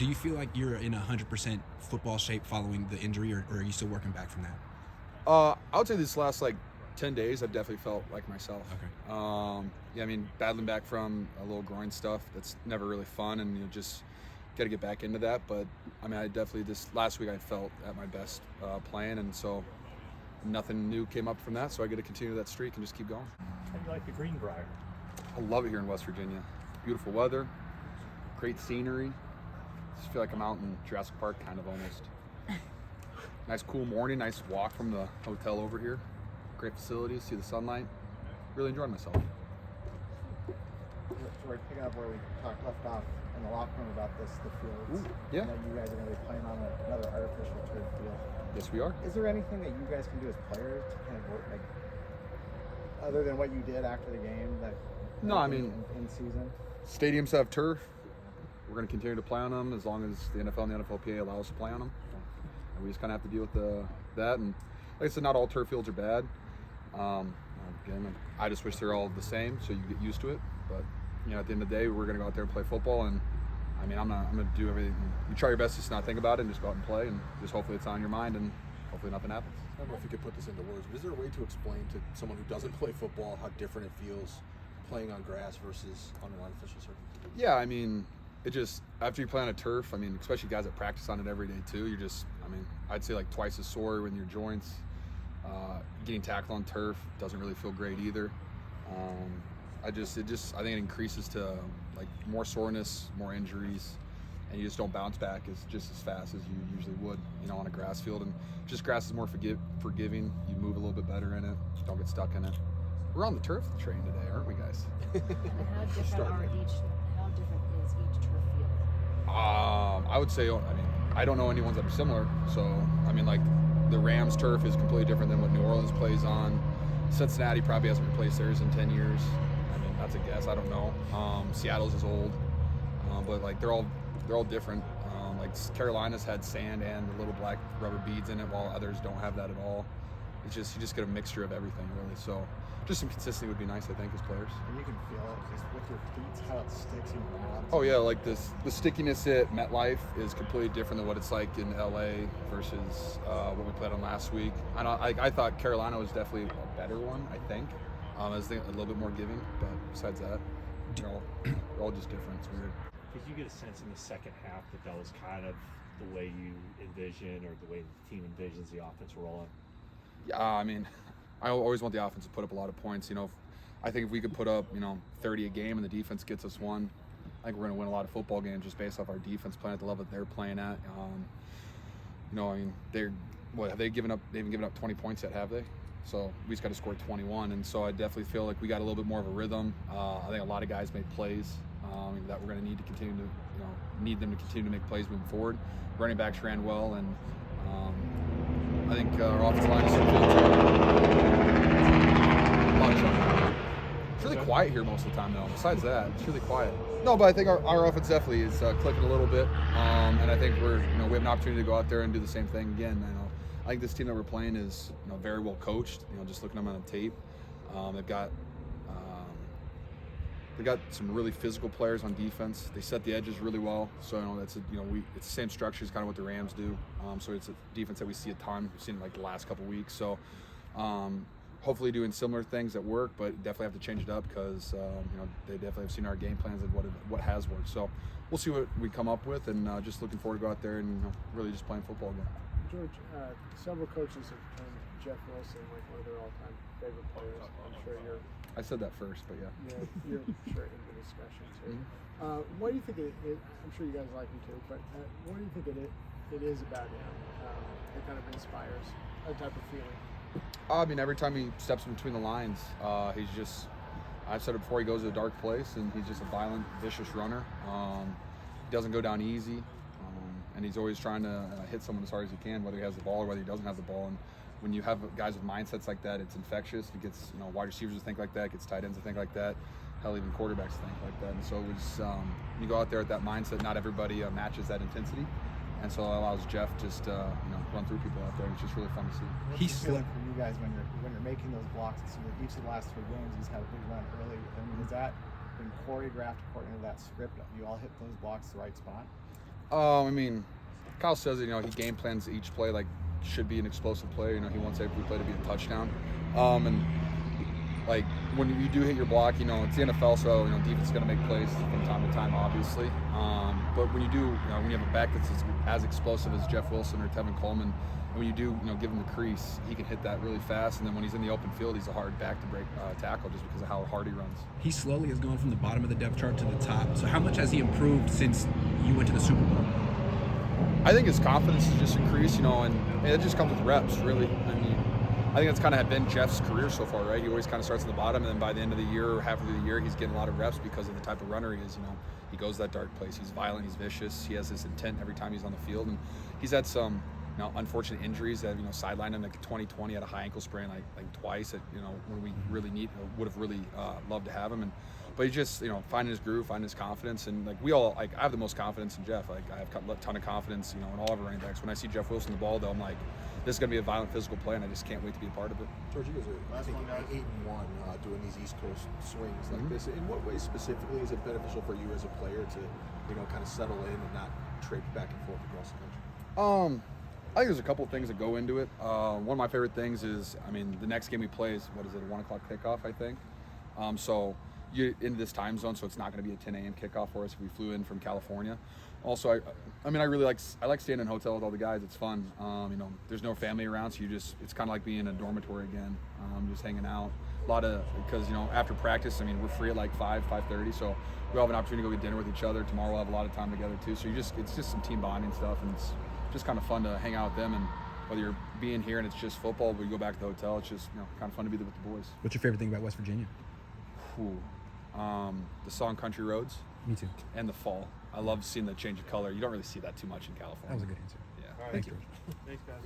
Do you feel like you're in 100% football shape following the injury, or are you still working back from that? I would say this last 10 days, I've definitely felt like myself. Okay. Yeah, I mean, battling back from a little groin stuff, that's never really fun, and you just got to get back into that. But I mean, I definitely this last week I felt at my best playing, and so nothing new came up from that. So I get to continue that streak and just keep going. How do you like the Greenbrier? I love it here in West Virginia. Beautiful weather, great scenery. Just feel like I'm out in Jurassic Park, kind of almost. Nice cool morning, nice walk from the hotel over here. Great facilities, see the sunlight. Really enjoyed myself. We're picking up where we left off in the locker room about the fields. Ooh, yeah. And that you guys are going to be playing on another artificial turf field. Yes, we are. Is there anything that you guys can do as players to kind of work, other than what you did after the game? No, I mean, in season. Stadiums have turf. We're going to continue to play on them as long as the NFL and the NFLPA allow us to play on them. And we just kind of have to deal with that. And like I said, not all turf fields are bad. Again, I just wish they're all the same, so you get used to it. But at the end of the day, we're going to go out there and play football. And I mean, I'm going to do everything. You try your best to just not think about it and just go out and play, and just hopefully it's on your mind, and hopefully nothing happens. I don't know if you could put this into words, but is there a way to explain to someone who doesn't play football how different it feels playing on grass versus on an artificial surface? Yeah, I mean, it just, after you play on a turf, I mean, especially guys that practice on it every day too, you're just, I mean, I'd say twice as sore in your joints. Getting tackled on turf doesn't really feel great either. I think it increases to more soreness, more injuries, and you just don't bounce back just as fast as you usually would, on a grass field. And just grass is more forgiving. You move a little bit better in it. Don't get stuck in it. We're on the turf train today, aren't we, guys? And how different is each turf field? I would say, I don't know any ones that are similar. So, I mean, the Rams turf is completely different than what New Orleans plays on. Cincinnati probably hasn't replaced theirs in 10 years. I mean, that's a guess. I don't know. Seattle's is old, but they're all different. Carolina's had sand and the little black rubber beads in it, while others don't have that at all. It's just, you just get a mixture of everything, really. So just some consistency would be nice, I think, as players. And you can feel it just with your feet, how it sticks and grabs. Oh yeah, the stickiness at MetLife is completely different than what it's like in LA versus what we played on last week. I thought Carolina was definitely a better one, I think. I was thinking a little bit more giving, but besides that, they're all just different. It's weird. Did you get a sense in the second half that was kind of the way you envision, or the way the team envisions the offense rolling? Yeah, I mean, I always want the offense to put up a lot of points. I think if we could put up 30 a game and the defense gets us one, I think we're going to win a lot of football games just based off our defense playing at the level that they're playing at. I mean, have they given up? They haven't given up 20 points yet, have they? So we just got to score 21, and so I definitely feel like we got a little bit more of a rhythm. I think a lot of guys made plays that we're going to need to continue to, need them to continue to make plays moving forward. Running backs ran well, and I think our offensive line is it's really quiet here most of the time, though. Besides that, it's really quiet. No, but I think our offense definitely is clicking a little bit, and I think we have an opportunity to go out there and do the same thing again. I think this team that we're playing is very well coached. Just looking at them on the tape, they've got some really physical players on defense. They set the edges really well. So that's it's the same structure as kind of what the Rams do. So it's a defense that we see a ton. We've seen it the last couple of weeks. So hopefully doing similar things that work, but definitely have to change it up because they definitely have seen our game plans and what has worked. So we'll see what we come up with, and just looking forward to go out there and really just playing football again. George, several coaches have termed Jeff Wilson one of their all-time favorite players. I'm sure I said that first, but yeah. You're sure in the discussion too. Mm-hmm. What do you think I'm sure you guys like him too, but what do you think it is about him that kind of inspires a type of feeling? I mean, every time he steps in between the lines, he's just, I've said it before, he goes to a dark place, and he's just a violent, vicious runner. He doesn't go down easy, and he's always trying to hit someone as hard as he can, whether he has the ball or whether he doesn't have the ball. And when you have guys with mindsets like that, it's infectious. It gets wide receivers to think like that, it gets tight ends to think like that, hell, even quarterbacks think like that. And so it was, you go out there with that mindset, not everybody matches that intensity. And so it allows Jeff just run through people out there, which is really fun to see. What's it feeling for you guys when you're making those blocks? It seems like each of the last 3 games he's had a big run early. I mean, has that been choreographed according to that script? You all hit those blocks the right spot? I mean, Kyle says that, he game plans each play like should be an explosive play. He wants every play to be a touchdown. And like when you do hit your block, it's the NFL, so defense is going to make plays from time to time, obviously. But when you do, when you have a back that's as explosive as Jeff Wilson or Tevin Coleman, when you do, give him the crease, he can hit that really fast. And then when he's in the open field, he's a hard back to break tackle just because of how hard he runs. He slowly has gone from the bottom of the depth chart to the top. So how much has he improved since you went to the Super Bowl? I think his confidence has just increased, and it just comes with reps, really. I mean, I think that's kind of been Jeff's career so far, right? He always kind of starts at the bottom, and then by the end of the year or half of the year, he's getting a lot of reps because of the type of runner he is. He goes that dark place. He's violent. He's vicious. He has this intent every time he's on the field, and he's had some unfortunate injuries that sidelined him. Like 2020 had a high ankle sprain like twice. When we really would have really loved to have him, but he's just finding his groove, finding his confidence, and I have the most confidence in Jeff. I have a ton of confidence in all of our running backs. When I see Jeff Wilson the ball, though, I'm like, this is going to be a violent physical play, and I just can't wait to be a part of it. George, you guys are, I think, 8-1 doing these East Coast swings like this. In what way specifically is it beneficial for you as a player to, kind of settle in and not trade back and forth across the country? I think there's a couple of things that go into it. One of my favorite things is, the next game we play is, a 1 o'clock kickoff, I think. So you're in this time zone, so it's not going to be a 10 a.m. kickoff for us if we flew in from California. Also, I really like staying in a hotel with all the guys. It's fun. There's no family around, so it's kind of like being in a dormitory again, just hanging out. Because after practice, we're free at like 5:30, so we all have an opportunity to go get dinner with each other. Tomorrow we'll have a lot of time together too. So it's just some team bonding stuff, and it's just kind of fun to hang out with them. And whether you're being here and it's just football, but you go back to the hotel, it's just kind of fun to be there with the boys. What's your favorite thing about West Virginia? The song Country Roads. Me too. And the fall. I love seeing the change of color. You don't really see that too much in California. That was a good answer. Yeah. Thanks, George. Thanks, guys.